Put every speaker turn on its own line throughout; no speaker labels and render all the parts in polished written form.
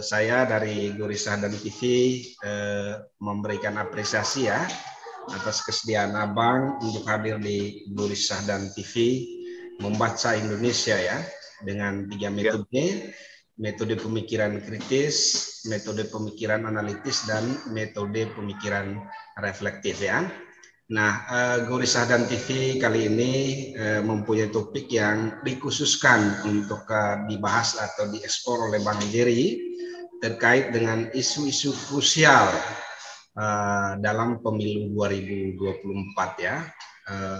Saya dari Gurisa dan TV memberikan apresiasi ya atas kesediaan Abang untuk hadir di Gurisa dan TV membaca Indonesia ya dengan 3 metode, metode pemikiran kritis, metode pemikiran analitis, dan metode pemikiran reflektif ya. Nah, Gurisa dan TV kali ini mempunyai topik yang dikhususkan untuk dibahas atau dieksplor oleh Bang Jerry terkait dengan isu-isu krusial dalam pemilu 2024 ya.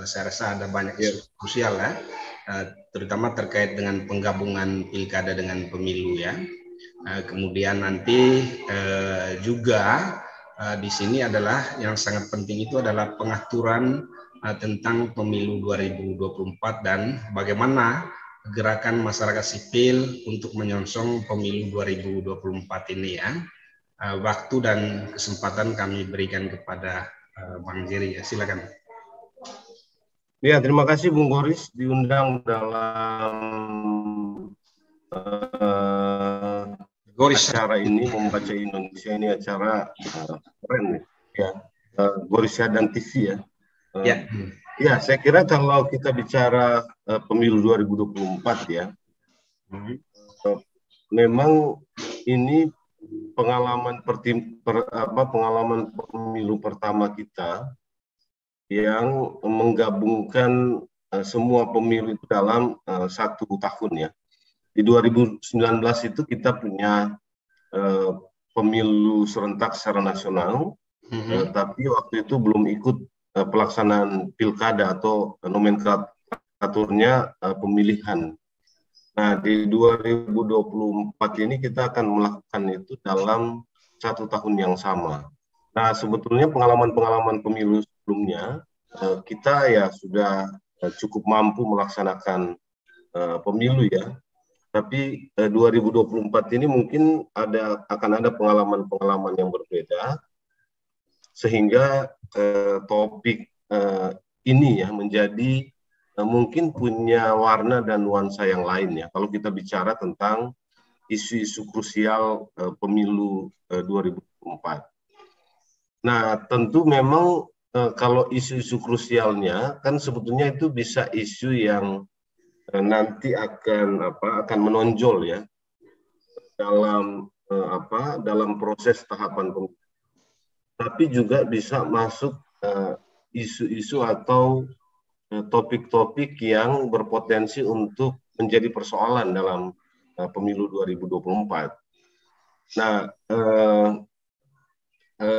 Saya rasa ada banyak isu krusial ya, terutama terkait dengan penggabungan pilkada dengan pemilu ya. Kemudian nanti juga di sini adalah yang sangat penting itu adalah pengaturan tentang pemilu 2024 dan bagaimana gerakan masyarakat sipil untuk menyongsong pemilu 2024 ini ya. Waktu dan kesempatan kami berikan kepada Bang Jerry ya, silakan.
Ya, terima kasih Bung Boris diundang dalam acara ini, membaca Indonesia ini acara keren ya, Gurisa dan TV ya. Ya, saya kira kalau kita bicara pemilu 2024 ya, memang ini pengalaman pemilu pertama kita yang menggabungkan semua pemilu itu dalam 1 tahun ya. Di 2019 itu kita punya pemilu serentak secara nasional, tapi waktu itu belum ikut pelaksanaan pilkada atau nomenklaturnya pemilihan. Nah, di 2024 ini kita akan melakukan itu dalam 1 tahun yang sama. Nah, sebetulnya pengalaman-pengalaman pemilu sebelumnya, kita ya sudah cukup mampu melaksanakan pemilu ya. Tapi 2024 ini mungkin akan ada pengalaman-pengalaman yang berbeda, sehingga topik ini ya menjadi mungkin punya warna dan nuansa yang lain ya. Kalau kita bicara tentang isu-isu krusial pemilu 2024. Nah, tentu memang kalau isu-isu krusialnya kan sebetulnya itu bisa isu yang nanti akan menonjol ya dalam proses tahapan pemilu. Tapi juga bisa masuk isu-isu atau topik-topik yang berpotensi untuk menjadi persoalan dalam pemilu 2024. Nah,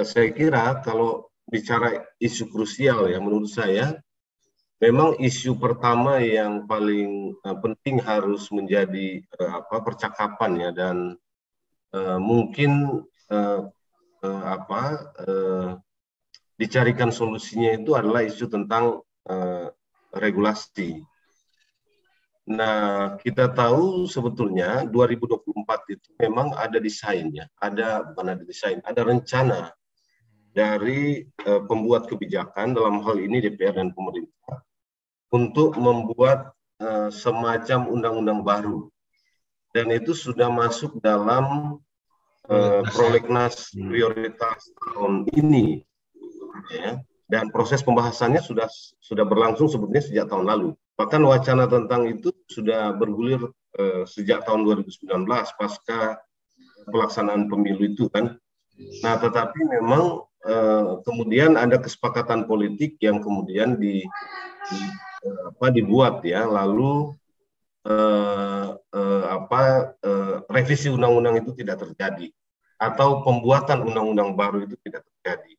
saya kira kalau bicara isu krusial ya, menurut saya memang isu pertama yang paling penting harus menjadi percakapan ya, dan mungkin dicarikan solusinya itu adalah isu tentang regulasi. Nah, kita tahu sebetulnya 2024 itu memang ada desainnya, ada rencana dari pembuat kebijakan, dalam hal ini DPR dan pemerintah, untuk membuat semacam undang-undang baru, dan itu sudah masuk dalam prolegnas prioritas tahun ini ya. Dan proses pembahasannya sudah berlangsung sebetulnya sejak tahun lalu. Bahkan wacana tentang itu sudah bergulir sejak tahun 2019 pasca pelaksanaan pemilu itu kan. Nah, tetapi memang kemudian ada kesepakatan politik yang kemudian dibuat ya, lalu revisi undang-undang itu tidak terjadi, atau pembuatan undang-undang baru itu tidak terjadi.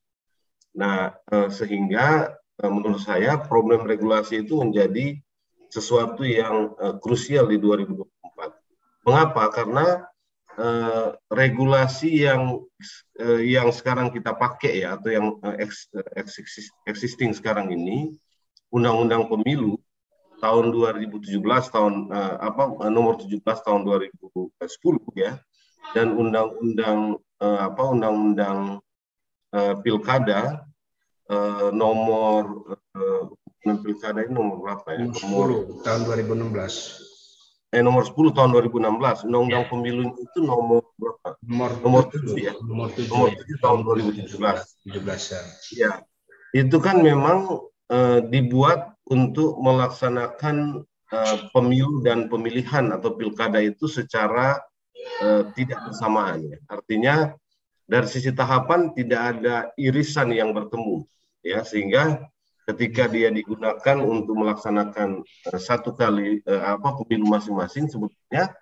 Nah, sehingga menurut saya problem regulasi itu menjadi sesuatu yang krusial di 2024. Mengapa? Karena regulasi yang sekarang kita pakai ya, atau yang existing sekarang ini, Undang-Undang Pemilu tahun 2017 nomor 17 tahun 2010 ya, dan Undang-Undang Pilkada nomor pilkada ini nomor berapa ya?
Nomor 10 tahun 2016.
nomor 10 tahun 2016. Undang-undang pemilu itu nomor berapa? Nomor 7 ya. Nomor 7 tahun 2017. Ya. Itu kan memang dibuat untuk melaksanakan pemilu dan pemilihan atau pilkada itu secara tidak bersamaan. Ya. Artinya dari sisi tahapan tidak ada irisan yang bertemu, ya, sehingga ketika dia digunakan untuk melaksanakan satu kali pemilu masing-masing, sebetulnya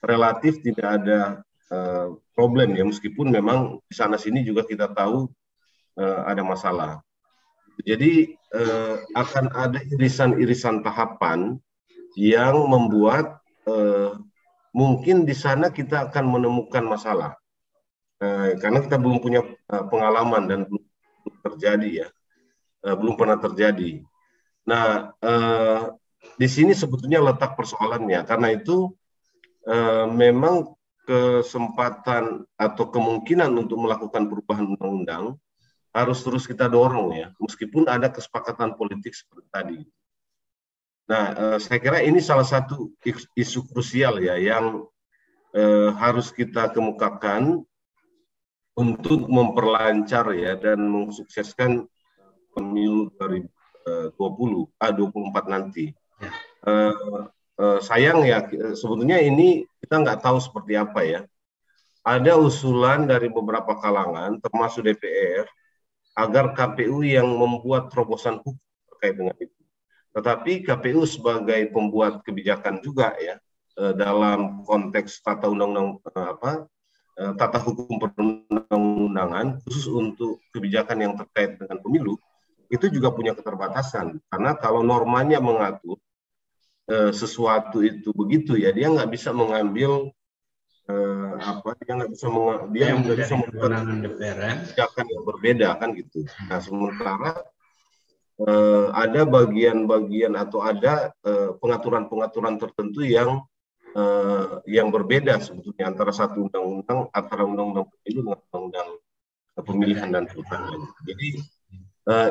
relatif tidak ada problem ya, meskipun memang di sana sini juga kita tahu ada masalah. Jadi akan ada irisan-irisan tahapan yang membuat mungkin di sana kita akan menemukan masalah. Karena kita belum punya pengalaman dan belum terjadi ya, belum pernah terjadi. Nah, di sini sebetulnya letak persoalannya. Karena itu memang kesempatan atau kemungkinan untuk melakukan perubahan undang-undang harus terus kita dorong ya, meskipun ada kesepakatan politik seperti tadi. Nah, saya kira ini salah satu isu krusial ya yang harus kita kemukakan untuk memperlancar ya dan mensukseskan pemilu 2024 nanti. Sayang ya, sebetulnya ini kita nggak tahu seperti apa ya. Ada usulan dari beberapa kalangan, termasuk DPR, agar KPU yang membuat terobosan hukum terkait dengan itu. Tetapi KPU sebagai pembuat kebijakan juga ya, dalam konteks tata hukum perundang-undangan, khusus untuk kebijakan yang terkait dengan pemilu, itu juga punya keterbatasan. Karena kalau normanya mengatur sesuatu itu begitu ya, dia nggak bisa mengambil dia nggak bisa membuat kebijakan yang berbeda kan gitu. Nah, sementara ada bagian-bagian atau ada pengaturan-pengaturan tertentu yang berbeda sebetulnya antara satu undang-undang, antara undang-undang pemilu dengan undang-undang pemilihan dan pilkada. Jadi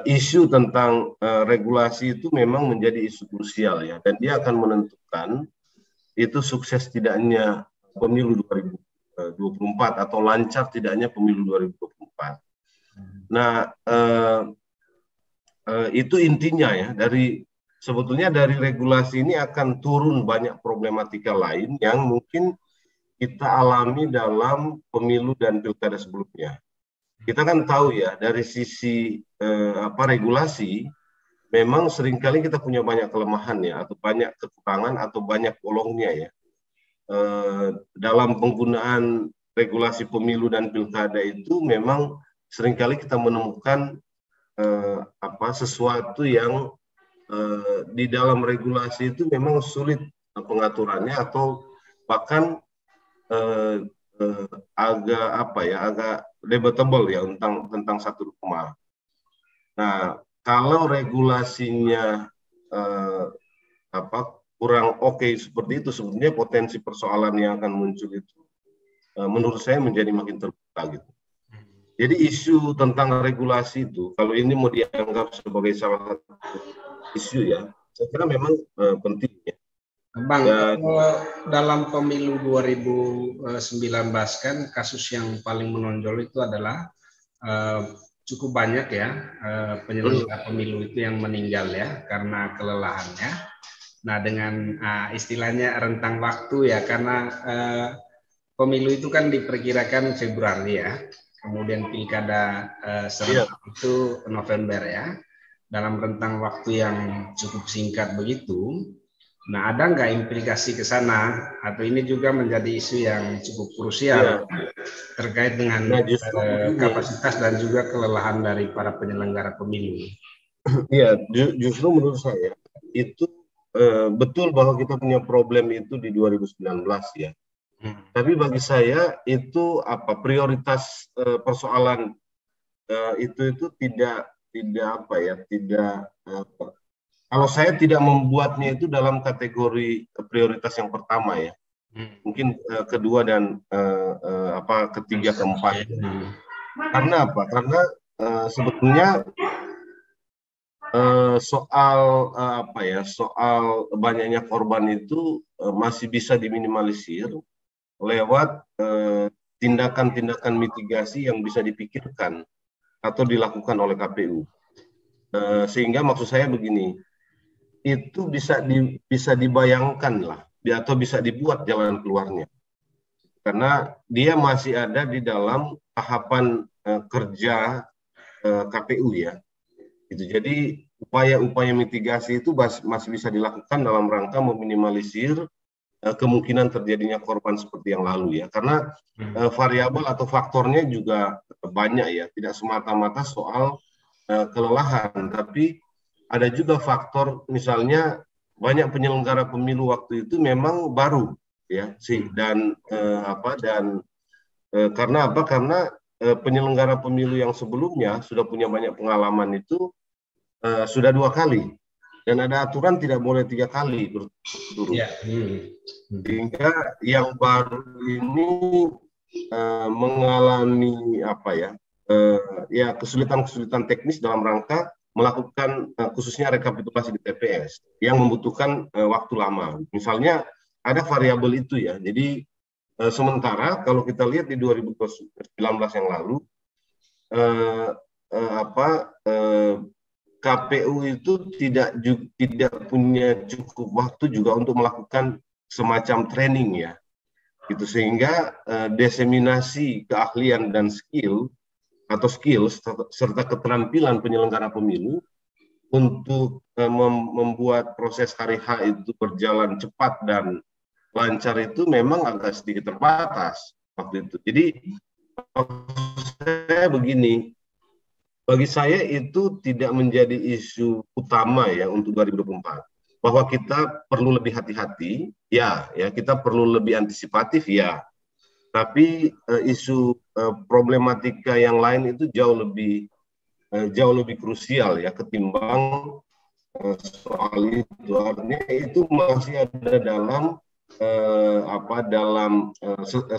isu tentang regulasi itu memang menjadi isu krusial ya, dan dia akan menentukan itu sukses tidaknya pemilu 2024 atau lancar tidaknya pemilu 2024. Nah, itu intinya ya, sebetulnya dari regulasi ini akan turun banyak problematika lain yang mungkin kita alami dalam pemilu dan pilkada sebelumnya. Kita kan tahu ya, dari sisi regulasi, memang seringkali kita punya banyak kelemahan ya, atau banyak kekurangan atau banyak bolongnya ya. Dalam penggunaan regulasi pemilu dan pilkada itu memang seringkali kita menemukan sesuatu yang di dalam regulasi itu memang sulit pengaturannya atau bahkan agak debatable ya tentang satu norma. Nah, kalau regulasinya kurang oke seperti itu, sebenarnya potensi persoalan yang akan muncul itu menurut saya menjadi makin terbuka gitu. Jadi isu tentang regulasi itu, kalau ini mau dianggap sebagai salah satu isu ya, saya kira memang penting ya.
Bang, dalam pemilu 2019 kan kasus yang paling menonjol itu adalah cukup banyak ya penyelenggara pemilu itu yang meninggal ya karena kelelahannya. Nah, dengan istilahnya rentang waktu ya, karena pemilu itu kan diperkirakan Februari ya, kemudian pilkada serentak itu November ya, dalam rentang waktu yang cukup singkat begitu. Nah, ada nggak implikasi ke sana? Atau ini juga menjadi isu yang cukup krusial terkait dengan kapasitas dan juga kelelahan dari para penyelenggara pemilu?
Iya, justru menurut saya itu betul bahwa kita punya problem itu di 2019 ya. Tapi bagi saya itu prioritas persoalan itu tidak kalau saya tidak membuatnya itu dalam kategori prioritas yang pertama ya. Mungkin kedua dan ketiga, keempat. Karena apa? Karena sebetulnya soal apa ya, soal banyaknya korban itu masih bisa diminimalisir lewat tindakan-tindakan mitigasi yang bisa dipikirkan atau dilakukan oleh KPU. Sehingga maksud saya begini, itu bisa dibayangkan lah, atau bisa dibuat jalan keluarnya. Karena dia masih ada di dalam tahapan kerja KPU ya. Gitu. Jadi upaya-upaya mitigasi itu masih bisa dilakukan dalam rangka meminimalisir kemungkinan terjadinya korban seperti yang lalu ya. Karena variabel atau faktornya juga banyak ya, tidak semata-mata soal kelelahan, tapi ada juga faktor misalnya banyak penyelenggara pemilu waktu itu memang baru ya sih, dan karena apa? Karena penyelenggara pemilu yang sebelumnya sudah punya banyak pengalaman itu sudah 2 kali, dan ada aturan tidak boleh 3 kali berturut-turut. Sehingga yang baru ini mengalami apa ya? Ya kesulitan-kesulitan teknis dalam rangka melakukan khususnya rekapitulasi di TPS yang membutuhkan waktu lama. Misalnya ada variabel itu ya. Jadi sementara kalau kita lihat di 2019 yang lalu KPU itu tidak punya cukup waktu juga untuk melakukan semacam training ya. Gitu, sehingga diseminasi keahlian dan skills serta keterampilan penyelenggara pemilu untuk membuat proses hari H itu berjalan cepat dan lancar itu memang agak sedikit terbatas waktu itu. Jadi saya begini, bagi saya itu tidak menjadi isu utama ya untuk 2024. Bahwa kita perlu lebih hati-hati, ya kita perlu lebih antisipatif, ya. Tapi isu problematika yang lain itu jauh lebih krusial ya ketimbang soal itu. Artinya itu masih ada dalam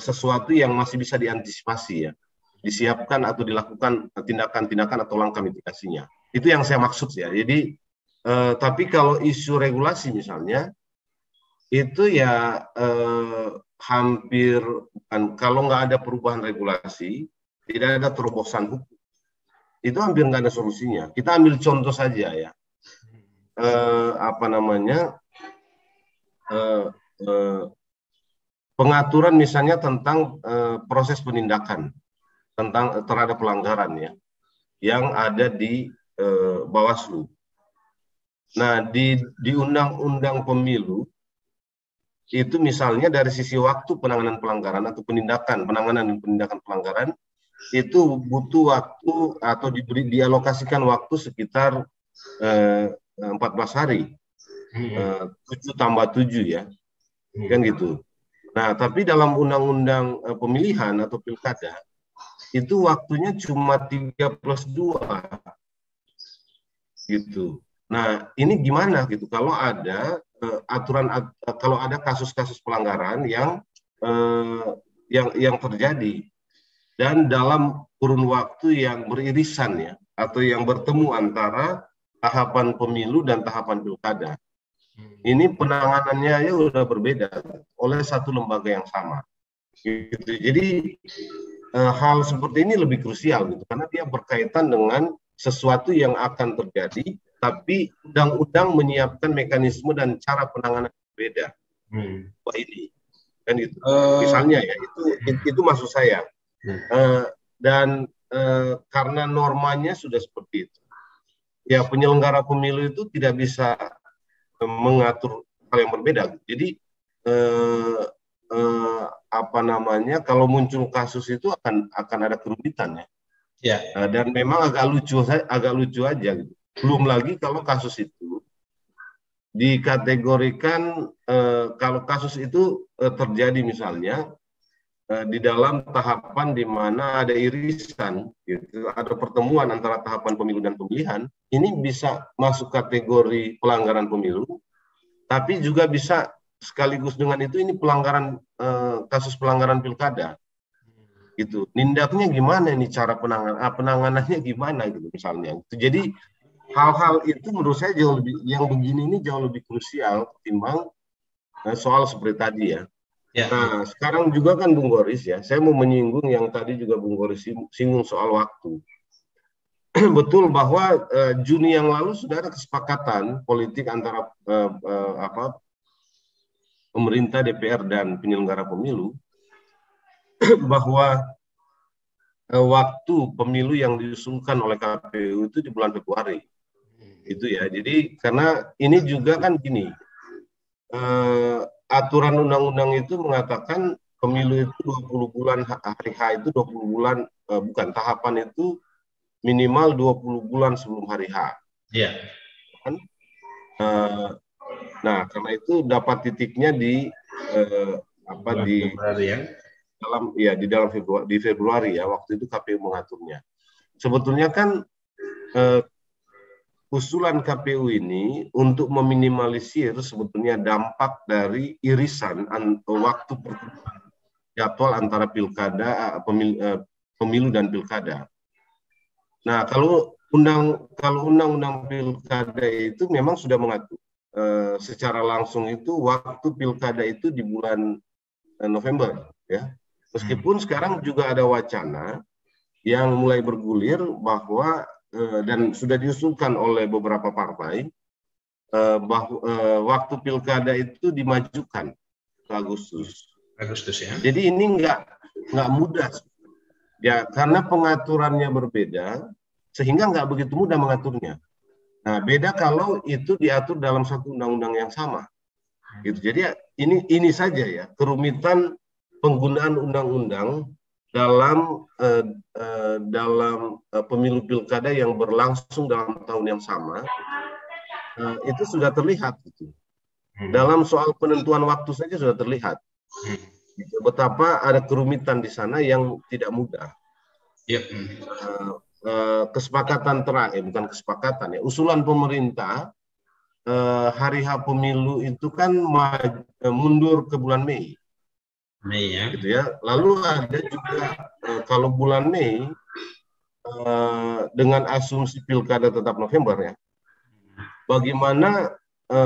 sesuatu yang masih bisa diantisipasi ya, disiapkan atau dilakukan tindakan-tindakan atau langkah mitigasinya. Itu yang saya maksud ya. Jadi tapi kalau isu regulasi misalnya itu ya hampir kalau nggak ada perubahan regulasi, tidak ada terobosan hukum, itu hampir nggak ada solusinya. Kita ambil contoh saja ya, pengaturan misalnya tentang proses penindakan terhadap pelanggaran ya, yang ada di Bawaslu. Nah, di Undang-Undang Pemilu itu misalnya dari sisi waktu penanganan pelanggaran atau penanganan dan penindakan pelanggaran itu butuh waktu atau dialokasikan waktu sekitar 14 hari, 7 tambah 7 ya, kan gitu. Nah, tapi dalam undang-undang pemilihan atau pilkada itu waktunya cuma 3+2 gitu. Nah, ini gimana gitu kalau ada kalau ada kasus-kasus pelanggaran yang terjadi dan dalam kurun waktu yang beririsan ya, atau yang bertemu antara tahapan pemilu dan tahapan pilkada. Ini penanganannya ya udah berbeda oleh satu lembaga yang sama. Gitu. Jadi hal seperti ini lebih krusial gitu, karena dia berkaitan dengan sesuatu yang akan terjadi, tapi undang-undang menyiapkan mekanisme dan cara penanganan berbeda. Ini kan itu. Misalnya ya, itu maksud saya. Dan karena normanya sudah seperti itu, ya penyelenggara pemilu itu tidak bisa mengatur hal yang berbeda. Jadi kalau muncul kasus itu akan ada kerumitan ya. Dan memang agak lucu aja gitu. Belum lagi kalau kasus itu dikategorikan kalau kasus itu terjadi misalnya di dalam tahapan di mana ada irisan gitu, ada pertemuan antara tahapan pemilu dan pemilihan, ini bisa masuk kategori pelanggaran pemilu, tapi juga bisa sekaligus dengan itu ini kasus pelanggaran pilkada. Gitu. Nindaknya gimana ini, cara penanganannya gimana gitu misalnya. Jadi hal-hal itu menurut saya jauh lebih, yang begini ini jauh lebih krusial ketimbang soal seperti tadi ya.
Ya.
Nah, sekarang juga kan Bung Goris ya, saya mau menyinggung yang tadi juga Bung Goris singgung soal waktu. Betul bahwa Juni yang lalu sudah ada kesepakatan politik antara pemerintah, DPR, dan penyelenggara pemilu bahwa waktu pemilu yang diusulkan oleh KPU itu di bulan Februari. Itu ya. Jadi karena ini juga kan gini, aturan undang-undang itu mengatakan pemilu itu 20 bulan, hari H itu 20 bulan, bukan, tahapan itu minimal 20 bulan sebelum hari H.
Iya.
Nah, karena itu dapat titiknya di
Februari ya.
Di dalam Februari ya, waktu itu KPU mengaturnya. Sebetulnya kan usulan KPU ini untuk meminimalisir sebetulnya dampak dari irisan waktu jadwal antara pemilu dan pilkada. Nah, kalau undang-undang pilkada itu memang sudah mengatur secara langsung itu waktu pilkada itu di bulan November, ya. Meskipun sekarang juga ada wacana yang mulai bergulir bahwa dan sudah diusulkan oleh beberapa partai bahwa waktu pilkada itu dimajukan ke Agustus.
Agustus ya.
Jadi ini nggak mudah ya, karena pengaturannya berbeda sehingga nggak begitu mudah mengaturnya. Nah, beda kalau itu diatur dalam satu undang-undang yang sama. Gitu. Jadi ini saja ya kerumitan penggunaan undang-undang dalam pemilu pilkada yang berlangsung dalam tahun yang sama, itu sudah terlihat gitu. Dalam soal penentuan waktu saja sudah terlihat gitu, betapa ada kerumitan di sana yang tidak mudah. Kesepakatan terakhir, bukan kesepakatan ya, usulan pemerintah hari H pemilu itu kan mundur ke bulan Mei ya. Gitu ya. Lalu ada juga kalau bulan Mei dengan asumsi pilkada tetap November ya. Bagaimana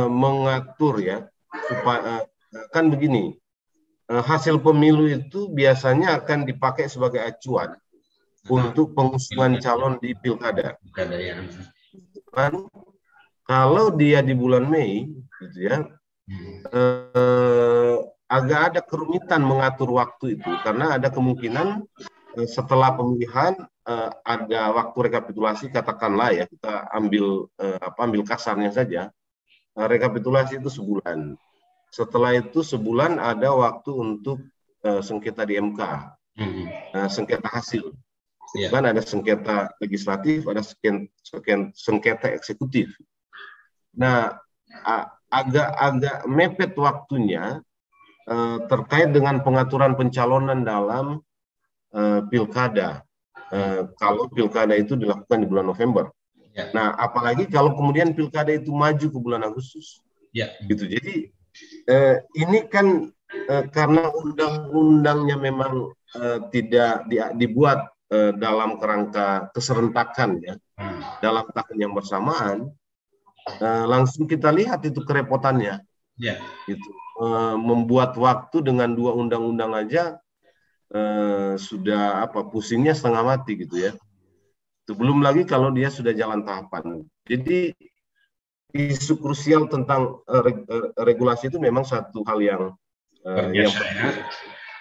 mengatur ya supaya kan begini, hasil pemilu itu biasanya akan dipakai sebagai acuan untuk pengusungan calon di pilkada. Kan kalau dia di bulan Mei gitu ya, agak ada kerumitan mengatur waktu itu karena ada kemungkinan setelah pemilihan ada waktu rekapitulasi, katakanlah ya, kita ambil kasarnya saja, rekapitulasi itu sebulan. Setelah itu sebulan ada waktu untuk sengketa di MK, sengketa hasil. Kan ada sengketa legislatif, ada sengketa eksekutif. Nah, agak mepet waktunya terkait dengan pengaturan pencalonan dalam pilkada. Kalau pilkada itu dilakukan di bulan November. Nah, apalagi kalau kemudian pilkada itu maju ke bulan Agustus. Gitu. Jadi ini kan karena undang-undangnya memang tidak dibuat dalam kerangka keserentakan ya, dalam tahun yang bersamaan, langsung kita lihat itu kerepotannya. Gitu. Membuat waktu dengan dua undang-undang aja sudah pusingnya setengah mati gitu ya. Itu belum lagi kalau dia sudah jalan tahapan. Jadi isu krusial tentang regulasi itu memang satu hal yang
biasa ya.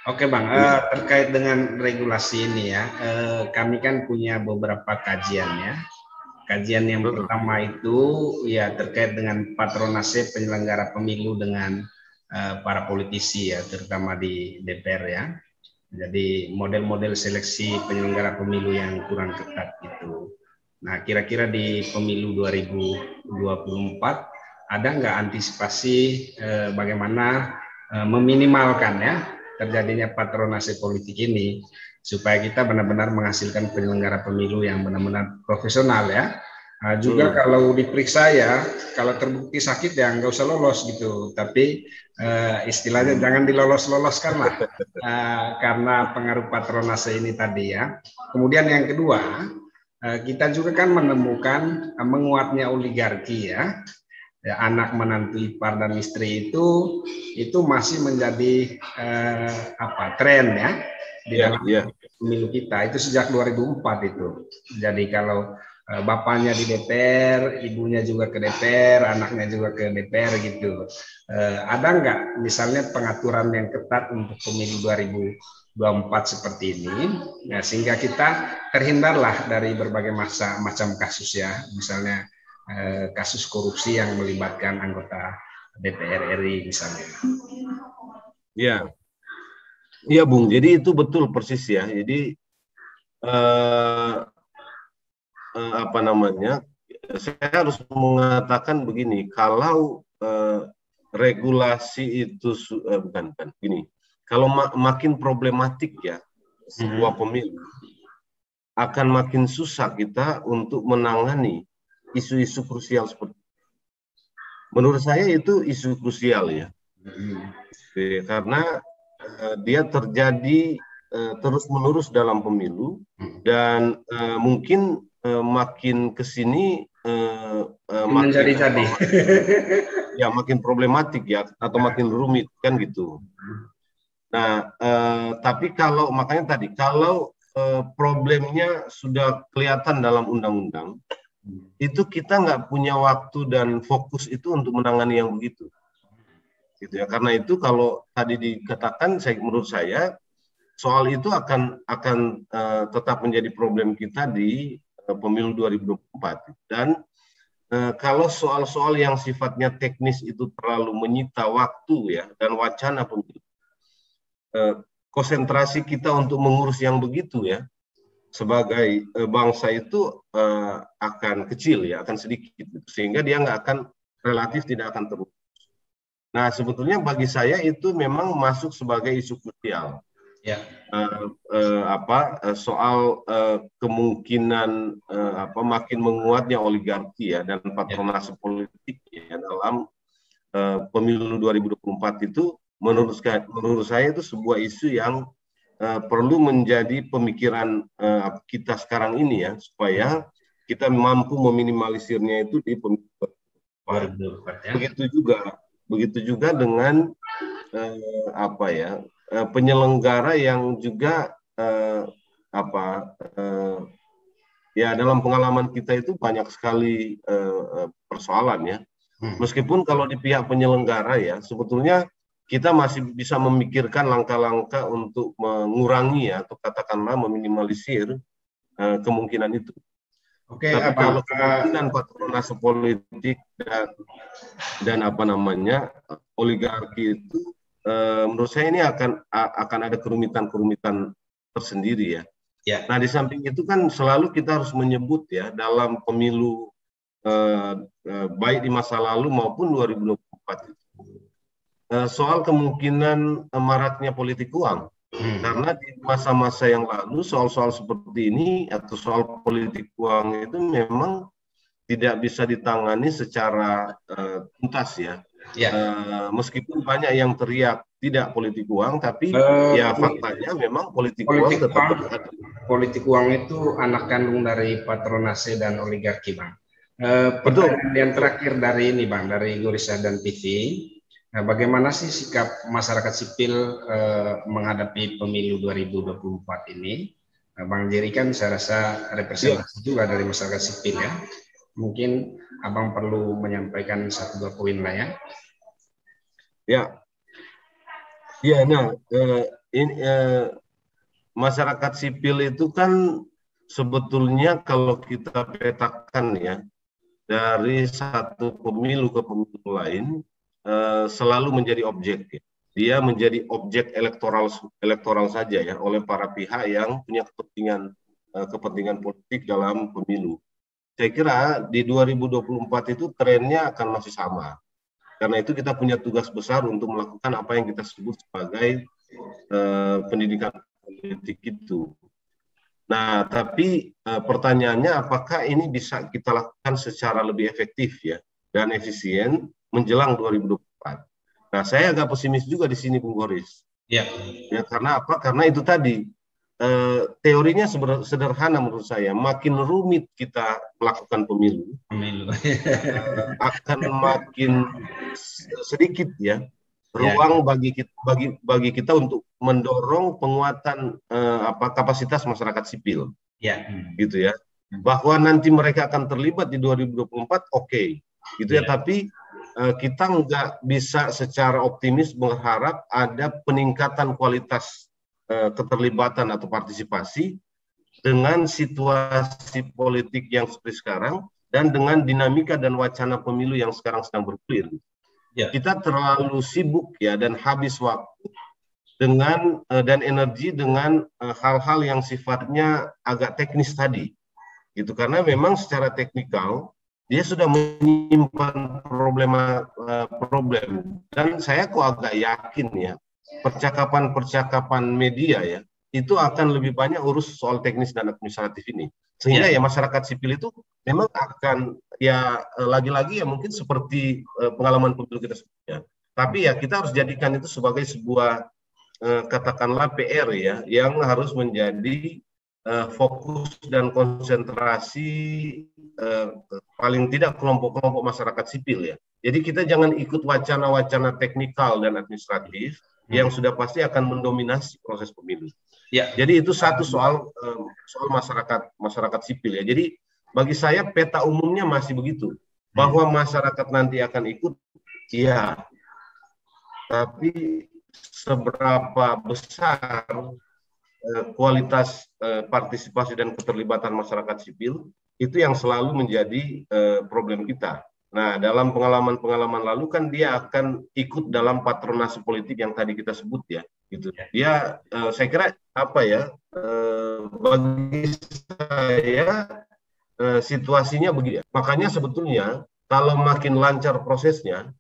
Oke Bang, terkait dengan regulasi ini ya, kami kan punya beberapa kajian ya. Kajian yang pertama itu ya terkait dengan patronase penyelenggara pemilu dengan para politisi ya, terutama di DPR ya. Jadi model-model seleksi penyelenggara pemilu yang kurang ketat itu. Nah, kira-kira di pemilu 2024 ada nggak antisipasi bagaimana meminimalkan ya terjadinya patronase politik ini supaya kita benar-benar menghasilkan penyelenggara pemilu yang benar-benar profesional ya. Juga kalau diperiksa ya, kalau terbukti sakit ya nggak usah lolos gitu. Tapi istilahnya jangan dilolos-loloskan lah karena pengaruh patronase ini tadi ya. Kemudian yang kedua, kita juga kan menemukan menguatnya oligarki ya. Ya, anak menantu ipar dan istri itu masih menjadi tren ya di dalam pemilu kita itu sejak 2004 itu. Jadi kalau bapaknya di DPR, ibunya juga ke DPR, anaknya juga ke DPR gitu. Ada nggak misalnya pengaturan yang ketat untuk pemilu 2024 seperti ini, ya, sehingga kita terhindarlah dari berbagai macam kasus ya, misalnya kasus korupsi yang melibatkan anggota DPR RI misalnya.
Ya, iya Bung. Jadi itu betul persis ya. Jadi apa namanya? Saya harus mengatakan begini. Kalau regulasi itu bukan gini. Kalau makin problematik ya sebuah pemilu, akan makin susah kita untuk menangani isu-isu krusial seperti itu. Menurut saya itu isu krusial ya, karena dia terjadi terus-menerus dalam pemilu dan mungkin makin kesini makin problematik ya atau makin rumit kan gitu. Nah, tapi kalau makanya tadi kalau problemnya sudah kelihatan dalam undang-undang, itu kita nggak punya waktu dan fokus itu untuk menangani yang begitu, gitu ya. Karena itu kalau tadi dikatakan, menurut saya soal itu akan tetap menjadi problem kita di pemilu 2024. Dan kalau soal-soal yang sifatnya teknis itu terlalu menyita waktu ya dan wacana pemilu, konsentrasi kita untuk mengurus yang begitu ya sebagai bangsa itu akan kecil ya, akan sedikit, sehingga dia relatif tidak akan terus. Nah, sebetulnya bagi saya itu memang masuk sebagai isu krusial. Ya. Soal kemungkinan makin menguatnya oligarki ya dan patronase politik ya dalam pemilu 2024 itu menurut saya itu sebuah isu yang perlu menjadi pemikiran kita sekarang ini ya, supaya kita mampu meminimalisirnya itu di pemilu 2024 ya. Begitu juga dengan penyelenggara yang juga ya dalam pengalaman kita itu banyak sekali persoalan ya. Meskipun kalau di pihak penyelenggara ya sebetulnya kita masih bisa memikirkan langkah-langkah untuk mengurangi ya, atau katakanlah meminimalisir kemungkinan itu. Oke, tapi kalau kemungkinan patronase politik dan oligarki itu, menurut saya ini akan ada kerumitan tersendiri ya. Nah, di samping itu kan selalu kita harus menyebut ya dalam pemilu baik di masa lalu maupun 2024 itu. Soal kemungkinan maraknya politik uang. Karena di masa-masa yang lalu soal-soal seperti ini atau soal politik uang itu memang tidak bisa ditangani secara tuntas ya. Meskipun banyak yang teriak tidak politik uang, tapi ya faktanya memang politik uang tetap ada.
Politik uang itu anak kandung dari patronase dan oligarki, Bang. Pertanyaan yang terakhir dari ini, Bang, dari Gurisa dan TV. Nah, bagaimana sih sikap masyarakat sipil menghadapi pemilu 2024 ini? Nah, Bang Jerry kan saya rasa representasi juga dari masyarakat sipil ya. Mungkin Abang perlu menyampaikan 1-2 poin lah ya.
Nah, masyarakat sipil itu kan sebetulnya kalau kita petakan ya, dari satu pemilu ke pemilu lain, selalu menjadi objek ya. Dia menjadi objek elektoral saja ya oleh para pihak yang punya kepentingan politik dalam pemilu. Saya kira di 2024 itu trennya akan masih sama. Karena itu kita punya tugas besar untuk melakukan apa yang kita sebut sebagai pendidikan politik itu. Nah, tapi pertanyaannya apakah ini bisa kita lakukan secara lebih efektif ya dan efisien menjelang 2024. Nah, saya agak pesimis juga di sini, Bung Boris. Ya, karena apa? Karena itu tadi teorinya sederhana menurut saya. Makin rumit kita melakukan pemilu, akan makin sedikit ya ruang bagi kita untuk mendorong penguatan kapasitas masyarakat sipil, gitu ya. Bahwa nanti mereka akan terlibat di 2024, oke, gitu ya. Tapi kita nggak bisa secara optimis berharap ada peningkatan kualitas keterlibatan atau partisipasi dengan situasi politik yang seperti sekarang dan dengan dinamika dan wacana pemilu yang sekarang sedang bergulir. Kita terlalu sibuk ya dan habis waktu dengan dan energi dengan hal-hal yang sifatnya agak teknis tadi, gitu. Karena memang secara teknikal dia sudah menyimpan problem dan saya kok agak yakin ya percakapan media ya itu akan lebih banyak urus soal teknis dan administratif ini, sehingga ya masyarakat sipil itu memang akan ya lagi-lagi ya mungkin seperti pengalaman pemilu kita sebelumnya, tapi ya kita harus jadikan itu sebagai sebuah katakanlah PR ya yang harus menjadi fokus dan konsentrasi paling tidak kelompok-kelompok masyarakat sipil ya. Jadi kita jangan ikut wacana-wacana teknikal dan administratif yang sudah pasti akan mendominasi proses pemilu. Jadi itu satu soal masyarakat sipil ya. Jadi bagi saya peta umumnya masih begitu, bahwa masyarakat nanti akan ikut, ya. Tapi seberapa besar kualitas partisipasi dan keterlibatan masyarakat sipil itu yang selalu menjadi problem kita. Nah, dalam pengalaman-pengalaman lalu kan dia akan ikut dalam patronase politik yang tadi kita sebut ya, gitu. Dia, saya kira apa ya, bagi saya situasinya begini. Makanya sebetulnya kalau makin lancar prosesnya,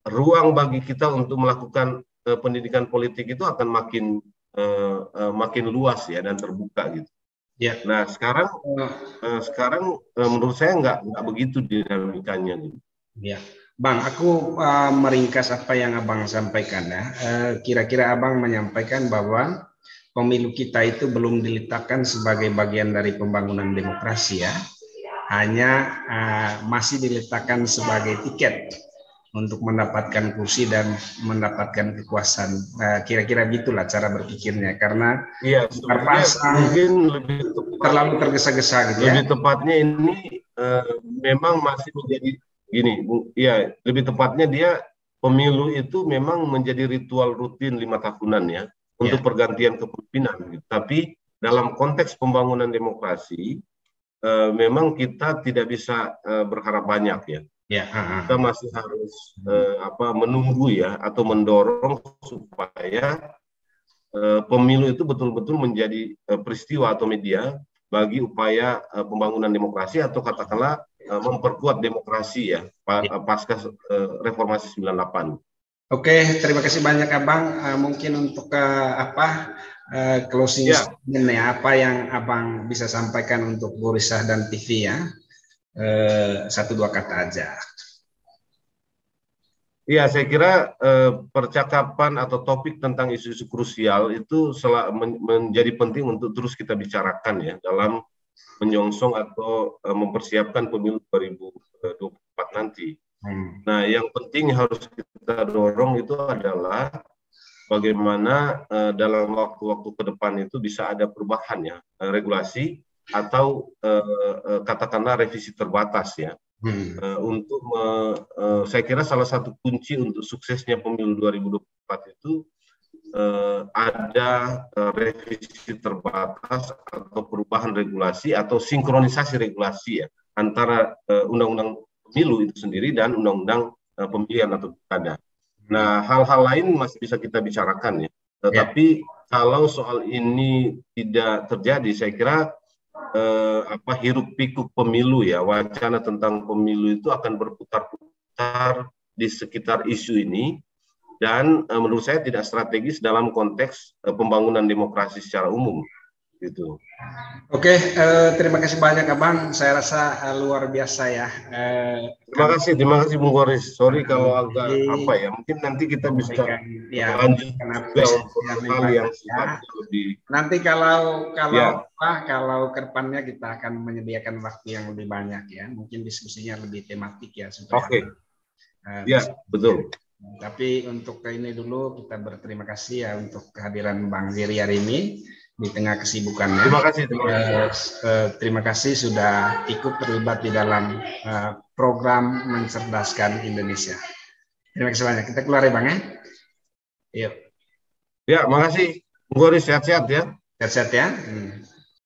ruang bagi kita untuk melakukan pendidikan politik itu akan makin luas ya dan terbuka gitu. Nah sekarang menurut saya nggak begitu dinamikanya gitu.
Bang, aku meringkas apa yang Abang sampaikan ya. Kira-kira Abang menyampaikan bahwa pemilu kita itu belum diletakkan sebagai bagian dari pembangunan demokrasi ya, hanya masih diletakkan sebagai tiket untuk mendapatkan kursi dan mendapatkan kekuasaan. Kira-kira gitulah cara berpikirnya, karena
mungkin lebih
terlalu tergesa-gesa gitu ya.
Lebih tepatnya ini memang masih menjadi gini, ya lebih tepatnya dia pemilu itu memang menjadi ritual rutin 5 tahunan ya untuk pergantian kepemimpinan. Gitu. Tapi dalam konteks pembangunan demokrasi, memang kita tidak bisa berharap banyak ya. Kita masih harus menunggu ya atau mendorong supaya pemilu itu betul-betul menjadi peristiwa atau media bagi upaya pembangunan demokrasi atau katakanlah memperkuat demokrasi ya pasca reformasi 98.
Oke, terima kasih banyak Abang. Mungkin untuk closing statement ya, apa yang Abang bisa sampaikan untuk Burisah dan TV ya. 1-2 kata aja.
Iya, saya kira percakapan atau topik tentang isu-isu krusial itu menjadi penting untuk terus kita bicarakan ya dalam menyongsong atau mempersiapkan pemilu 2024 nanti. Nah, yang penting harus kita dorong itu adalah bagaimana dalam waktu-waktu ke depan itu bisa ada perubahan ya, regulasi atau katakanlah revisi terbatas ya. Untuk saya kira salah satu kunci untuk suksesnya pemilu 2024 itu ada revisi terbatas atau perubahan regulasi atau sinkronisasi regulasi ya antara undang-undang pemilu itu sendiri dan undang-undang pemilihan atau pilkada. Nah, hal-hal lain masih bisa kita bicarakan ya. Tetapi kalau soal ini tidak terjadi, saya kira hiruk pikuk pemilu ya, wacana tentang pemilu itu akan berputar-putar di sekitar isu ini dan menurut saya tidak strategis dalam konteks pembangunan demokrasi secara umum. gitu.
Oke, terima kasih banyak Abang. Saya rasa luar biasa ya.
Terima kasih Bung Goris. Sorry kalau agak apa ya, mungkin nanti kita bisa
ya,
lanjut juga untuk hal yang sifatnya lebih.
Nanti kalau
Ya.
kalau kedepannya kita akan menyediakan waktu yang lebih banyak ya, mungkin diskusinya lebih tematik ya supaya.
Oke. Ya, betul.
Tapi untuk ini dulu kita berterima kasih ya untuk kehadiran Bang Giri hari ini di tengah kesibukannya.
Terima kasih.
Terima kasih sudah ikut terlibat di dalam program Mencerdaskan Indonesia. Terima kasih banyak. Kita keluar ya Bang ya. Yuk.
Ya, makasih. Bung Goris, sehat-sehat ya.
Sehat-sehat ya.